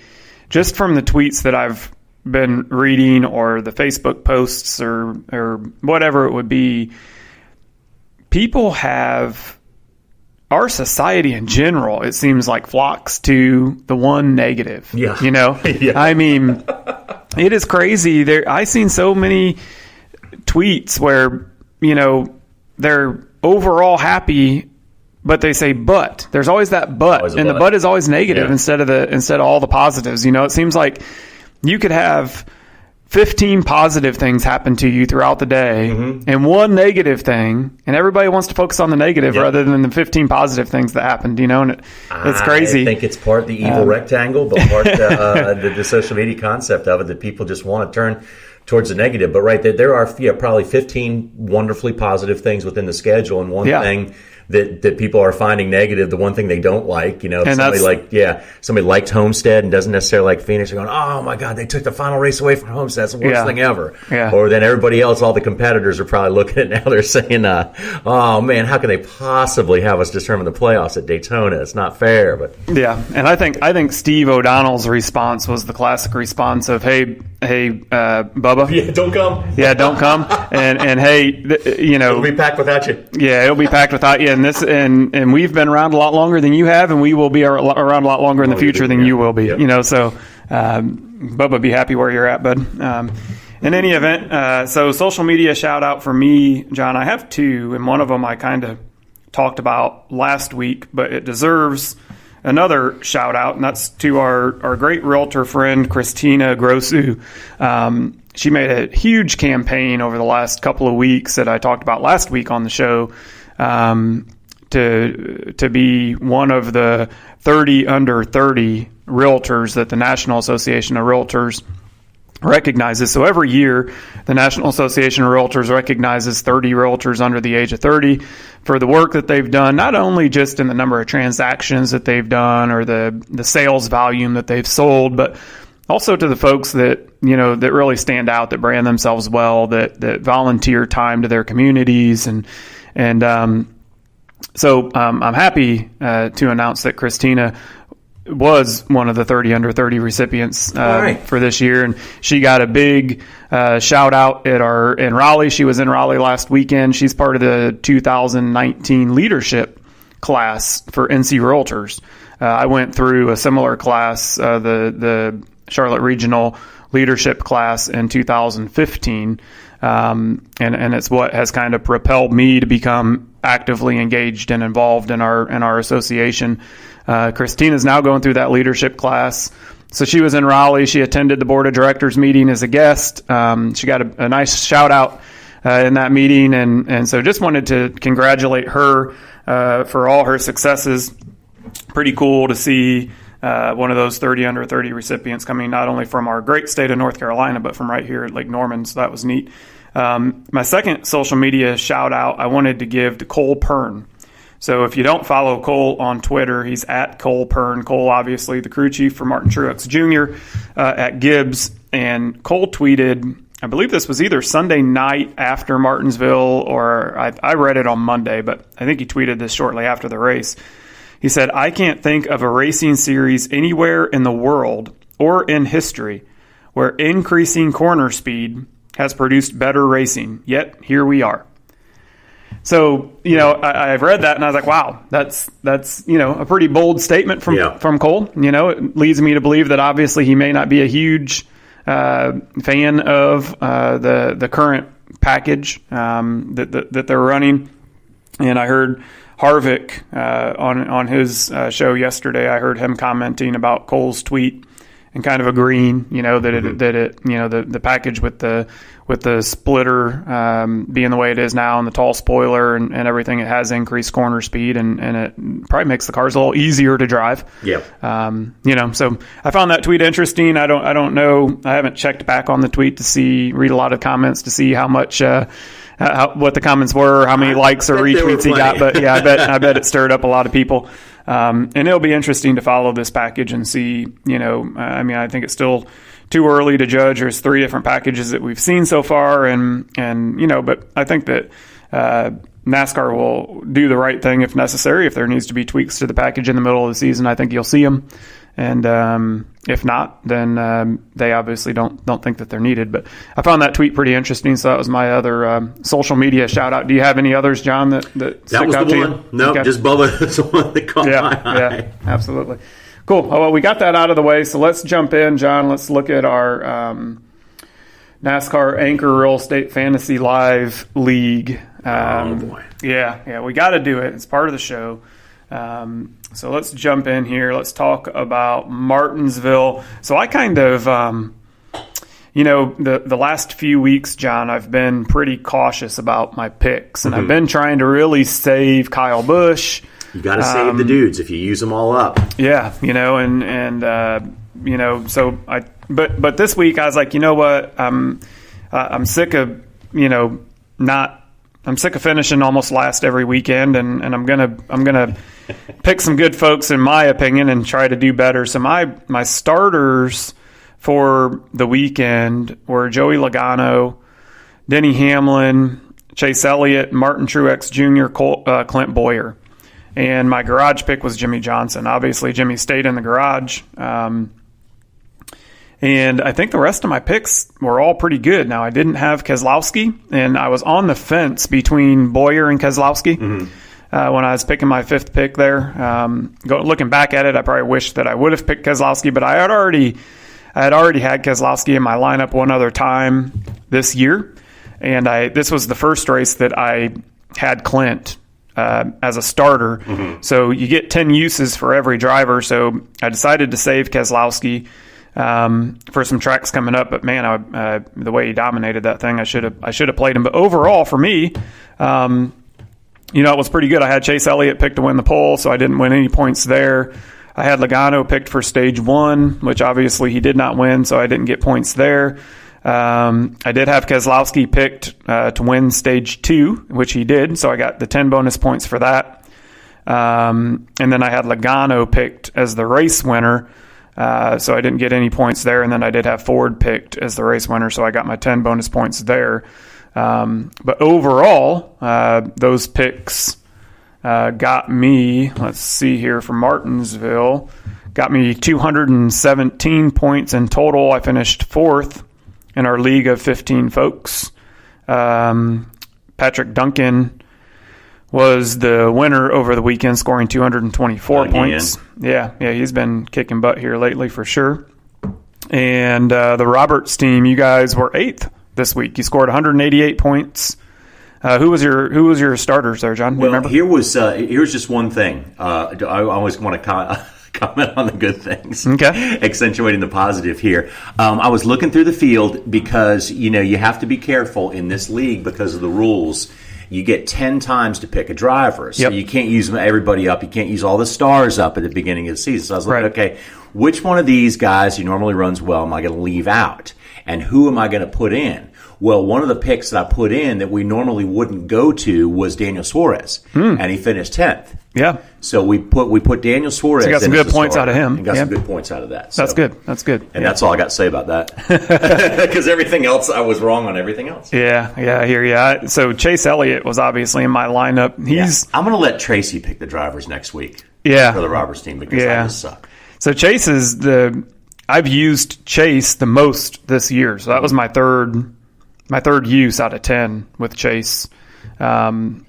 just from the tweets that I've been reading or the Facebook posts or whatever it would be, people have, our society in general, it seems like, flocks to the one negative. Yeah. Yeah. I mean, it is crazy. I've seen so many tweets where, they're overall happy, but they say but. There's always that but. And the but is always negative instead of all the positives. It seems like you could have 15 positive things happen to you throughout the day, and one negative thing, and everybody wants to focus on the negative rather than the 15 positive things that happened, and it's crazy. I think it's part the evil rectangle, but part the social media concept of it, that people just want to turn towards the negative. But there are probably 15 wonderfully positive things within the schedule, and one thing that people are finding negative, the one thing they don't like, somebody liked Homestead and doesn't necessarily like Phoenix, they're going, oh my God, they took the final race away from Homestead. That's the worst thing ever. Yeah. Or then everybody else, all the competitors are probably looking at it now, they're saying, oh man, how can they possibly have us determine the playoffs at Daytona? It's not fair. But yeah, and I think Steve O'Donnell's response was the classic response of, hey, Bubba. Yeah, don't come. Yeah, don't come. And hey, it'll be packed without you. Yeah, it'll be packed without you. And we've been around a lot longer than you have, and we will be around a lot longer in the future than you will be. Yep. So Bubba, be happy where you're at, bud. In any event, so social media shout out for me, John. I have 2, and one of them I kind of talked about last week, but it deserves another shout out, and that's to our great realtor friend, Christina Grossu. She made a huge campaign over the last couple of weeks that I talked about last week on the show, to be one of the 30 under 30 realtors that the National Association of Realtors recognizes. So every year, the National Association of Realtors recognizes 30 realtors under the age of 30 for the work that they've done, not only just in the number of transactions that they've done or the sales volume that they've sold, but also to the folks that that really stand out, that brand themselves well, that volunteer time to their communities, so I'm happy to announce that Christina was one of the 30 under 30 recipients for this year, and she got a big shout out in Raleigh. She was in Raleigh last weekend. She's part of the 2019 leadership class for NC Realtors. I went through a similar class, the Charlotte Regional Leadership class in 2015, and it's what has kind of propelled me to become actively engaged and involved in our association. Christina's now going through that leadership class. So she was in Raleigh. She attended the board of directors meeting as a guest. She got a nice shout out in that meeting, and so just wanted to congratulate her for all her successes. Pretty cool to see one of those 30 under 30 recipients coming not only from our great state of North Carolina, but from right here at Lake Norman. So that was neat. My second social media shout out I wanted to give to Cole Pern. So if you don't follow Cole on Twitter, he's at Cole Pern. Cole, obviously, the crew chief for Martin Truex Jr. At Gibbs. And Cole tweeted, I believe this was either Sunday night after Martinsville, or I read it on Monday, but I think he tweeted this shortly after the race. He said, I can't think of a racing series anywhere in the world or in history where increasing corner speed has produced better racing, yet here we are. So, I've read that and I was like, wow, that's a pretty bold statement from Cole. It leads me to believe that obviously he may not be a huge fan of the current package that they're running. And I heard Harvick on his show yesterday. I heard him commenting about Cole's tweet and kind of agreeing, the package with the splitter being the way it is now and the tall spoiler and everything, it has increased corner speed and it probably makes the cars a little easier to drive. Yeah. So I found that tweet interesting. I don't know. I haven't checked back on the tweet to read a lot of comments to see how much, what the comments were, how many likes or retweets he got. But yeah, I bet it stirred up a lot of people. And it'll be interesting to follow this package and see, I think it's still too early to judge. There's 3 different packages that we've seen so far. But I think that NASCAR will do the right thing if necessary. If there needs to be tweaks to the package in the middle of the season, I think you'll see them. And if not, then they obviously don't think that they're needed. But I found that tweet pretty interesting, so that was my other social media shout out. Do you have any others, John, that was the one? No, okay. Just Bubba. That's the one that caught my eye. Yeah, absolutely. Cool. Well, we got that out of the way, so let's jump in, John. Let's look at our NASCAR Anchor Real Estate Fantasy Live League. Oh, boy. Yeah, we got to do it. It's part of the show. So let's jump in here. Let's talk about Martinsville. So I kind of, the last few weeks, John, I've been pretty cautious about my picks, and I've been trying to really save Kyle Busch. You got to save the dudes if you use them all up. Yeah, so but this week I was like, you know what, I'm sick of, I'm sick of finishing almost last every weekend, and I'm gonna pick some good folks in my opinion and try to do better. So my starters for the weekend were Joey Logano, Denny Hamlin, Chase Elliott, Martin Truex Jr., Clint Bowyer, and my garage pick was Jimmy Johnson. Obviously, Jimmy stayed in the garage. And I think the rest of my picks were all pretty good. Now, I didn't have Keselowski, and I was on the fence between Bowyer and Keselowski when I was picking my 5th pick there. Looking back at it, I probably wish that I would have picked Keselowski, but I had already had Keselowski in my lineup one other time this year, and this was the first race that I had Clint as a starter. So you get 10 uses for every driver, so I decided to save Keselowski for some tracks coming up, but man, the way he dominated that thing, I should have played him. But overall, for me, it was pretty good. I had Chase Elliott picked to win the pole, so I didn't win any points there. I had Logano picked for stage 1, which obviously he did not win, so I didn't get points there. I did have Keselowski picked to win stage 2, which he did, so I got the 10 bonus points for that. And then I had Logano picked as the race winner. So I didn't get any points there, and then I did have Ford picked as the race winner, so I got my 10 bonus points there. But overall, those picks got me, let's see here, from Martinsville, got me 217 points in total. I finished 4th in our league of 15 folks. Patrick Duncan was the winner over the weekend, scoring 224 points. Yeah, he's been kicking butt here lately for sure. And the Roberts team, you guys were 8th this week. You scored 188 points. Who was your starters there, John? Well, remember? here's just one thing. I always want to comment on the good things. Okay. Accentuating the positive here. I was looking through the field because you have to be careful in this league because of the rules. you get 10 times to pick a driver. So Yep. you can't use everybody up. You can't use all the stars up at the beginning of the season. So I was looking, okay, which one of these guys who normally runs well am I going to leave out? And who am I going to put in? Well, one of the picks that I put in that we normally wouldn't go to was Daniel Suarez, and he finished 10th. Yeah. So we put Daniel Suarez. So you got some in good as the points starter out of him. And got Yeah. some good points out of that. So. That's good. That's good. And that's all I got to say about that. Because everything else, I was wrong on everything else. Yeah, I hear you. So Chase Elliott was obviously in my lineup. I'm going to let Tracy pick the drivers next week. Yeah. For the Roberts team because I just suck. So Chase is I've used Chase the most this year. So that was my third use out of 10 with Chase. So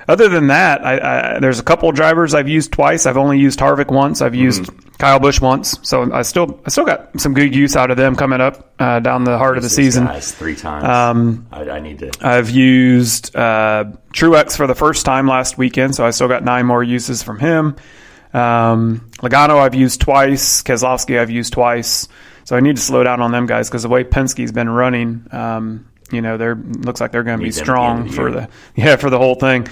other than that, I there's a couple of drivers I've used twice. I've only used Harvick once. I've used Kyle Busch once. So I still got some good use out of them coming up down the heart of the season. Guys 3 times. I need to. I've used Truex for the first time last weekend, so I still got 9 more uses from him. Logano I've used twice. Keselowski I've used twice. So I need to slow down on them guys because the way Penske's been running, looks like they're going to be strong for the whole thing.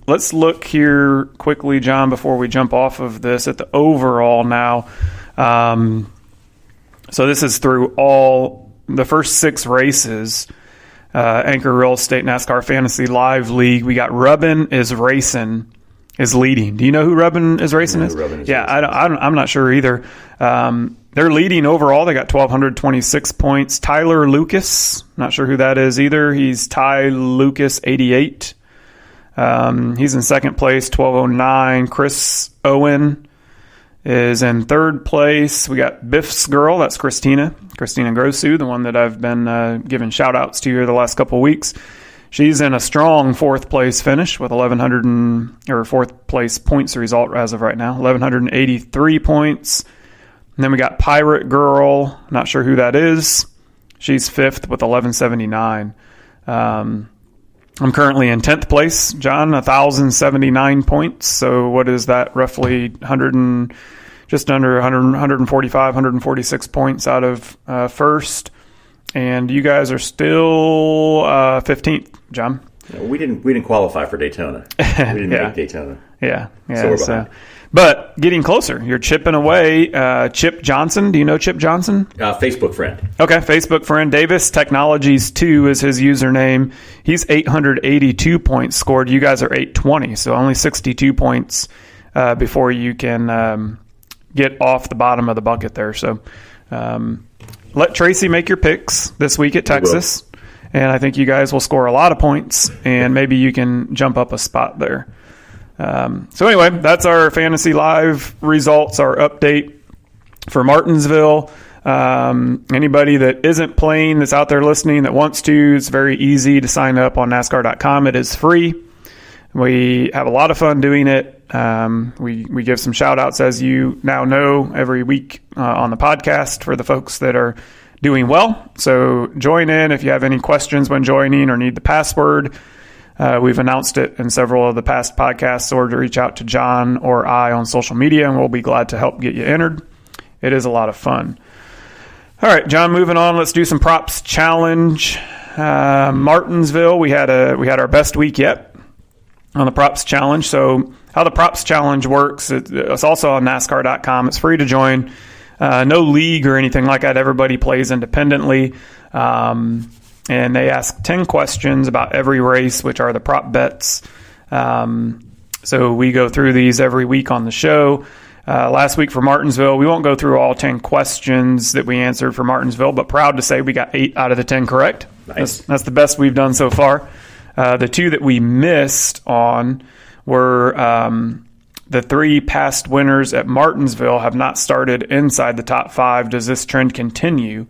Let's look here quickly, John, before we jump off of this at the overall now. So this is through all the first 6 races. Anchor Real Estate NASCAR Fantasy Live League. We got Rubbin is leading. Do you know who Rubbin is racing is? I'm not sure either. They're leading overall. They got 1,226 points. Tyler Lucas, not sure who that is either. He's Ty Lucas 88. He's in second place, 1,209. Chris Owen is in third place. We got Biff's girl. That's Christina Grossu, the one that I've been giving shout outs to here the last couple of weeks. She's in a strong fourth place finish with fourth place points result as of right now, 1,183 points. And then we got Pirate Girl, not sure who that is. She's fifth with 1,179. I'm currently in 10th place, John, 1,079 points. So what is that? Roughly just under 145, 146 points out of first. And you guys are still 15th, John. We didn't qualify for Daytona. We didn't make Daytona. Yeah. So we're behind. But getting closer. You're chipping away. Chip Johnson. Do you know Chip Johnson? Facebook friend. Okay, Facebook friend. Davis Technologies 2 is his username. He's 882 points scored. You guys are 820, so only 62 points before you can get off the bottom of the bucket there. So let Tracy make your picks this week at Texas, and I think you guys will score a lot of points, and maybe you can jump up a spot there. So anyway, that's our Fantasy Live results, our update for Martinsville. Anybody that isn't playing that's out there listening that wants to, it's very easy to sign up on NASCAR.com. It is free. We have a lot of fun doing it. We give some shout outs, as you now know, every week on the podcast for the folks that are doing well. So join in if you have any questions when joining or need the password. We've announced it in several of the past podcasts, or to reach out to John or I on social media, and we'll be glad to help get you entered. It is a lot of fun. All right, John, moving on. Let's do some props challenge. Martinsville, we had our best week yet on the props challenge. So how the props challenge works, it's also on NASCAR.com. It's free to join. No league or anything like that. Everybody plays independently. And they ask 10 questions about every race, which are the prop bets. So we go through these every week on the show. Last week for Martinsville, we won't go through all 10 questions that we answered for Martinsville, but proud to say we got 8 out of the 10 correct. Nice. That's the best we've done so far. The 2 that we missed on were the 3 past winners at Martinsville have not started inside the top 5. Does this trend continue?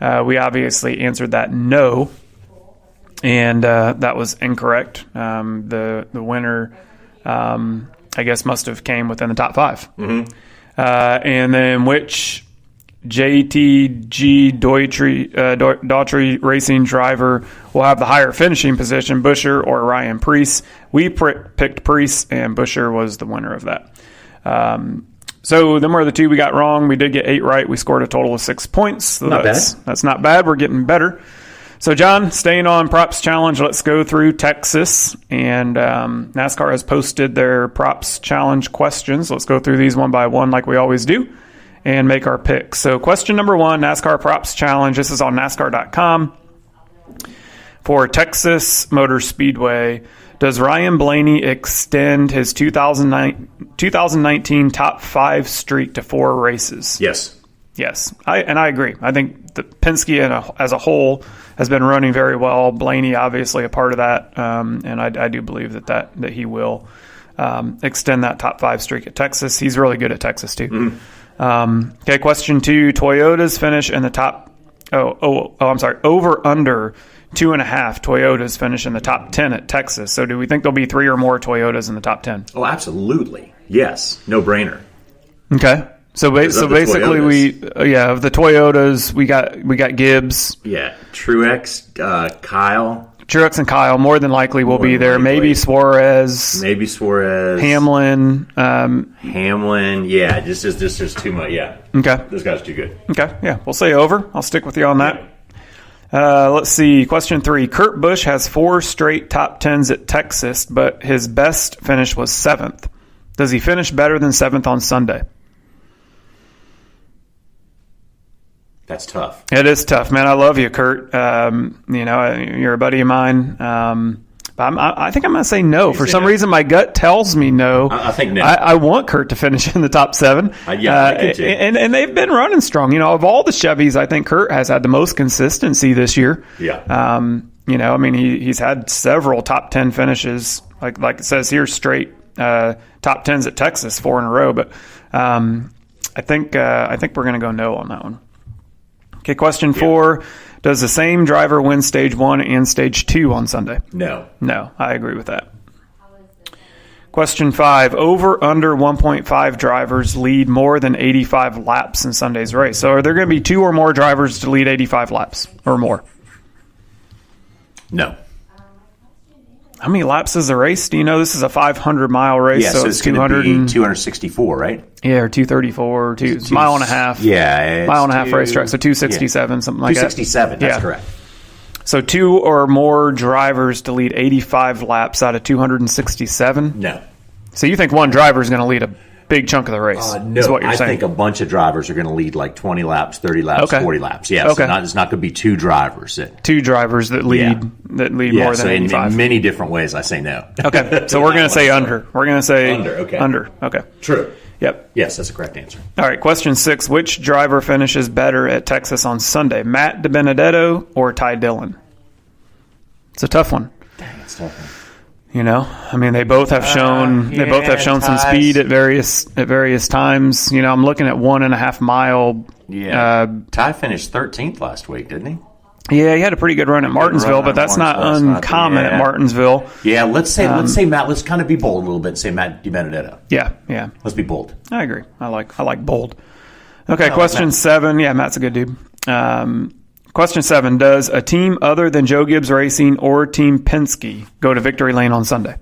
We obviously answered that no, and that was incorrect. The winner, I guess, must have came within the top 5. Mm-hmm. And then which JTG Daughtry racing driver will have the higher finishing position, Buescher or Ryan Preece? We picked Preece, and Buescher was the winner of that. So them were the 2 we got wrong. We did get 8 right. We scored a total of 6 points. So not bad. That's not bad. We're getting better. So, John, staying on Props Challenge, let's go through Texas. And NASCAR has posted their Props Challenge questions. Let's go through these one by one like we always do and make our picks. So, question number 1, NASCAR Props Challenge. This is on NASCAR.com. For Texas Motor Speedway, does Ryan Blaney extend his 2019 top 5 streak to 4 races? Yes. Yes, I agree. I think the Penske as a whole has been running very well. Blaney obviously a part of that, and I do believe that he will extend that top 5 streak at Texas. He's really good at Texas too. Mm-hmm. Okay, question 2: Toyota's finish in the top. I'm sorry. Over under 2.5 Toyotas finish in the top 10 at Texas. So do we think there'll be 3 or more Toyotas in the top 10? Oh, absolutely. Yes, no brainer. Okay. So basically, of the Toyotas, we got Gibbs. Yeah, Truex, Kyle. Truex and Kyle more than likely will be there. Maybe Suarez. Hamlin. Yeah, just there's too much. Yeah. Okay. Those guys are too good. Okay. Yeah, we'll say over. I'll stick with you on that. Let's see. Question 3. Kurt Busch has 4 straight top 10s at Texas, but his best finish was 7th. Does he finish better than 7th on Sunday? That's tough. It is tough, man. I love you, Kurt. You're a buddy of mine. But I think I'm going to say no. For some reason, my gut tells me no. I think no. I want Kurt to finish in the top 7. I can too. And they've been running strong. Of all the Chevys, I think Kurt has had the most consistency this year. Yeah. He's had several top 10 finishes, like it says here, straight top 10s at Texas, 4 in a row. But I think we're going to go no on that one. Okay, question 4. Does the same driver win Stage 1 and Stage 2 on Sunday? No. No, I agree with that. Question 5. Over, under 1.5 drivers lead more than 85 laps in Sunday's race. So are there going to be 2 or more drivers to lead 85 laps or more? No. How many laps is the race? Do you know? This is a 500-mile race, yeah, so it's 264, right? Yeah, or 234, mile and a half. Yeah, mile and a half racetrack, so 267, something like 267, that. 267, that's correct. So 2 or more drivers to lead 85 laps out of 267? No. So you think one driver is going to lead a big chunk of the race? No, is what you're I saying. think a bunch of drivers are going to lead like 20 laps, 30 laps, 40 laps. Yeah, okay. So it's not going to be 2 drivers. 2 drivers that lead more than 85. In many different ways, I say no. Okay, so we're going to say under. We're going to say under. Okay. Under. Okay. True. Yep. Yes, that's the correct answer. All right, question 6. Which driver finishes better at Texas on Sunday, Matt DiBenedetto or Ty Dillon? It's a tough one. Dang, it's tough one. They both have shown some speed at various times. I'm looking at 1.5 mile. Yeah. Ty finished 13th last week, didn't he? Yeah, he had a pretty good run at Martinsville, but that's not uncommon at Martinsville. Yeah, let's say Matt. Let's kind of be bold a little bit and say Matt DiBenedetto. Yeah. Let's be bold. I agree. I like bold. Okay, question 7. Yeah, Matt's a good dude. Question 7. Does a team other than Joe Gibbs Racing or Team Penske go to victory lane on Sunday?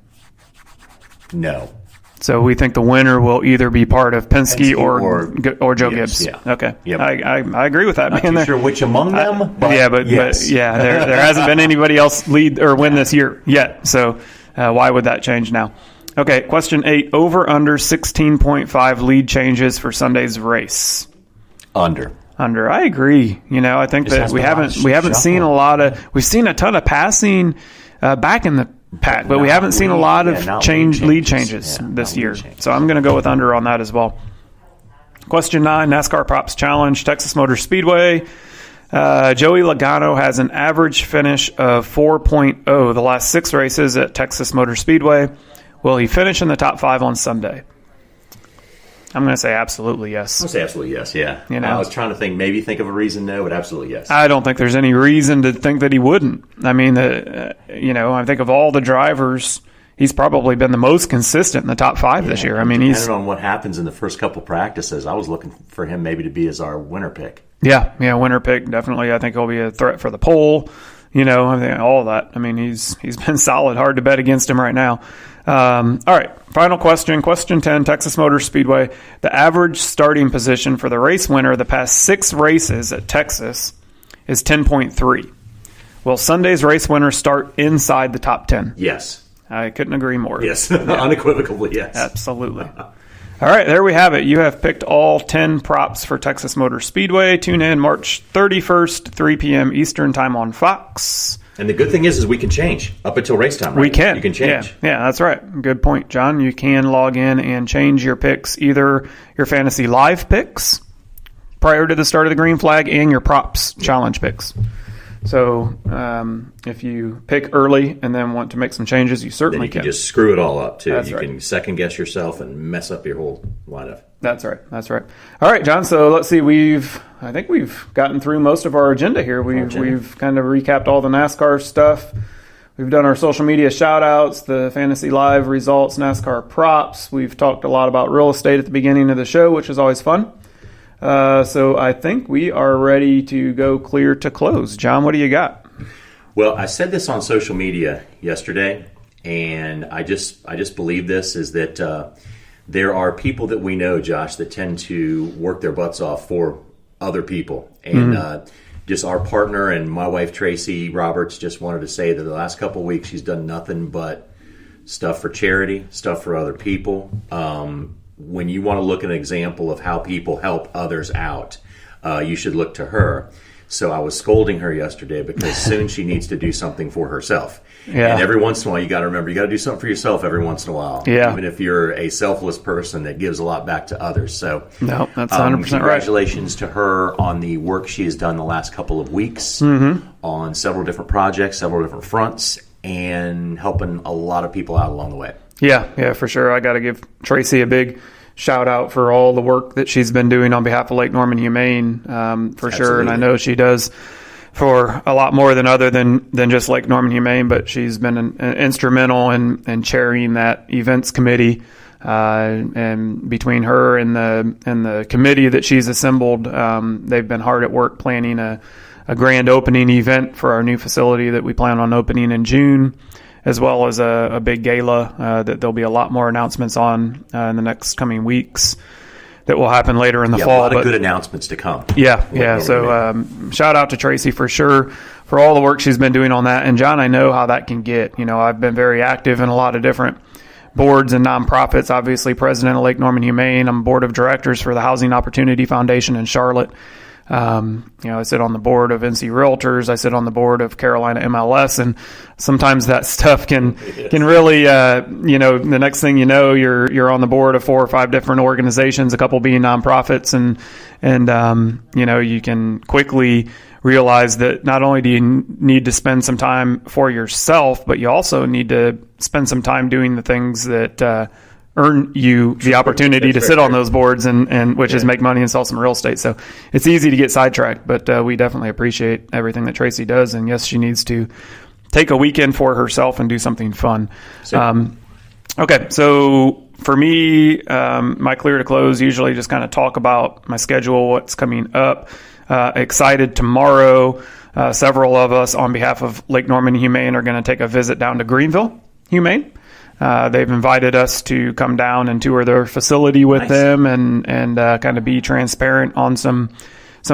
No. So we think the winner will either be part of Penske or Joe Gibbs. Yeah. Okay. Yep. I agree with that. Not too sure which among them. But yes. There hasn't been anybody else lead or win this year yet. So why would that change now? Okay. Question 8. Over under 16.5 lead changes for Sunday's race. Under. I agree. I think that we haven't seen a lot of. We've seen a ton of passing back in the pack, but we haven't seen a lot of lead changes this year. So I'm going to go with under on that as well. Question 9, NASCAR Props Challenge, Texas Motor Speedway. Joey Logano has an average finish of 4.0 the last 6 races at Texas Motor Speedway. Will he finish in the top 5 on Sunday? I'm going to say absolutely yes. I'm going to say absolutely yes, yeah. I was trying to think of a reason no, but absolutely yes. I don't think there's any reason to think that he wouldn't. I mean, I think of all the drivers, he's probably been the most consistent in the top 5 this year. I mean, depending on what happens in the first couple practices, I was looking for him maybe to be as our winner pick. Yeah, winner pick, definitely. I think he'll be a threat for the pole. I think all of that. I mean, he's been solid. Hard to bet against him right now. All right, final question. Question 10, Texas Motor Speedway. The average starting position for the race winner the past 6 races at Texas is 10.3. Will Sunday's race winners start inside the top 10? Yes. I couldn't agree more. Yes. Unequivocally, yes. Absolutely. All right, there we have it. You have picked all 10 props for Texas Motor Speedway. Tune in March 31st, 3 p.m. Eastern Time on Fox. And the good thing is we can change up until race time, right? We can. You can change. Yeah, that's right. Good point, John. You can log in and change your picks, either your Fantasy Live picks prior to the start of the green flag and your props challenge picks. So if you pick early and then want to make some changes, you certainly can just screw it all up, too. That's you right. can second guess yourself and mess up your whole lineup. That's right. All right, John. So let's see. I think we've gotten through most of our agenda here. We've kind of recapped all the NASCAR stuff. We've done our social media shout-outs, the Fantasy Live results, NASCAR props. We've talked a lot about real estate at the beginning of the show, which is always fun. So I think we are ready to go clear to close. John, what do you got? Well, I said this on social media yesterday, and I just believe this is that there are people that we know, Josh, that tend to work their butts off for other people. And just our partner and my wife, Tracy Roberts, just wanted to say that the last couple of weeks she's done nothing but stuff for charity, stuff for other people. When you want to look at an example of how people help others out, you should look to her. So I was scolding her yesterday because soon she needs to do something for herself. Yeah. And every once in a while, you got to remember, you got to do something for yourself every once in a while. Yeah. Even if you're a selfless person that gives a lot back to others. So no, that's 100% right. Congratulations to her on the work she has done the last couple of weeks on several different projects, several different fronts, and helping a lot of people out along the way. Yeah, for sure. I got to give Tracy a big shout out for all the work that she's been doing on behalf of Lake Norman Humane, for Absolutely. sure. And I know she does for a lot more than just Lake Norman Humane, but she's been instrumental in chairing that events committee. And between her and the committee that she's assembled, they've been hard at work planning a grand opening event for our new facility that we plan on opening in June, as well as a big gala that there'll be a lot more announcements on in the next coming weeks that will happen later in the fall. A lot of good announcements to come. Yeah. So shout out to Tracy for sure for all the work she's been doing on that. And John, I know how that can get. You know, I've been very active in a lot of different boards and nonprofits, obviously president of Lake Norman Humane. I'm board of directors for the Housing Opportunity Foundation in Charlotte. I sit on the board of NC Realtors. I sit on the board of Carolina MLS, and sometimes that stuff can really, the next thing you know, you're on the board of 4 or 5 different organizations, a couple being nonprofits, and you can quickly realize that not only do you need to spend some time for yourself, but you also need to spend some time doing the things that earn you the opportunity to sit on those boards and which is make money and sell some real estate. So it's easy to get sidetracked, but we definitely appreciate everything that Tracy does. And yes, she needs to take a weekend for herself and do something fun. Okay. So for me, my clear to close, usually just kind of talk about my schedule, what's coming up. Excited tomorrow. Several of us on behalf of Lake Norman Humane are going to take a visit down to Greenville Humane. They've invited us to come down and tour their facility with them and kind of be transparent on some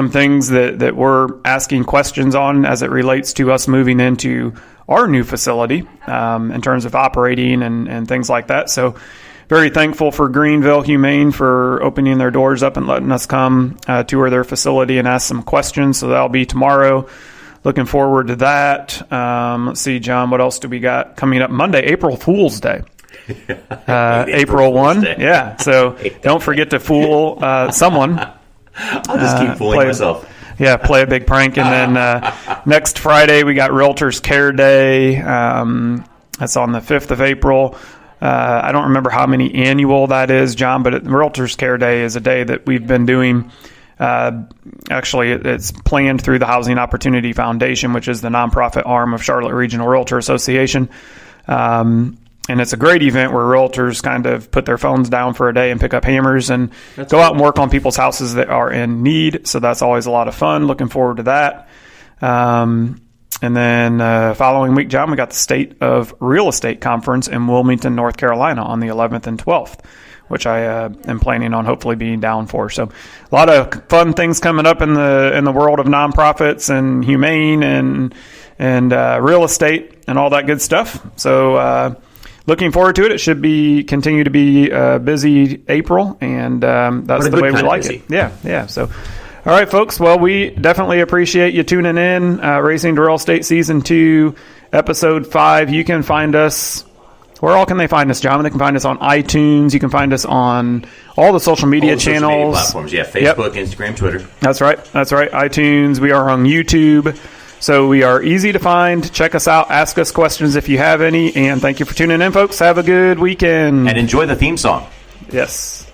things that we're asking questions on as it relates to us moving into our new facility in terms of operating and things like that. So very thankful for Greenville Humane for opening their doors up and letting us come tour their facility and ask some questions. So that'll be tomorrow. Looking forward to that. Let's see, John, what else do we got coming up? Monday, April Fool's Day. April 1. Yeah, so don't forget to fool someone. I'll just keep fooling myself. Yeah, play a big prank. And then next Friday, we got Realtors Care Day. That's on the 5th of April. I don't remember how many annual that is, John, but Realtors Care Day is a day that we've been doing. Actually, it's planned through the Housing Opportunity Foundation, which is the nonprofit arm of Charlotte Regional Realtor Association. And it's a great event where realtors kind of put their phones down for a day and pick up hammers and go out and work on people's houses that are in need. So that's always a lot of fun. Looking forward to that. And then following week, John, we got the State of Real Estate Conference in Wilmington, North Carolina on the 11th and 12th. Which I am planning on hopefully being down for. So a lot of fun things coming up in the world of nonprofits and humane and and real estate and all that good stuff. So looking forward to it. It should continue to be busy April, and that's the way we like it. Yeah. So, all right, folks. Well, we definitely appreciate you tuning in. Racing to Real Estate Season 2, Episode 5. You can find us. Where all can they find us, John? They can find us on iTunes. You can find us on all the social media channels. Social media platforms, Facebook, Instagram, Twitter. That's right. iTunes. We are on YouTube. So we are easy to find. Check us out. Ask us questions if you have any. And thank you for tuning in, folks. Have a good weekend. And enjoy the theme song. Yes.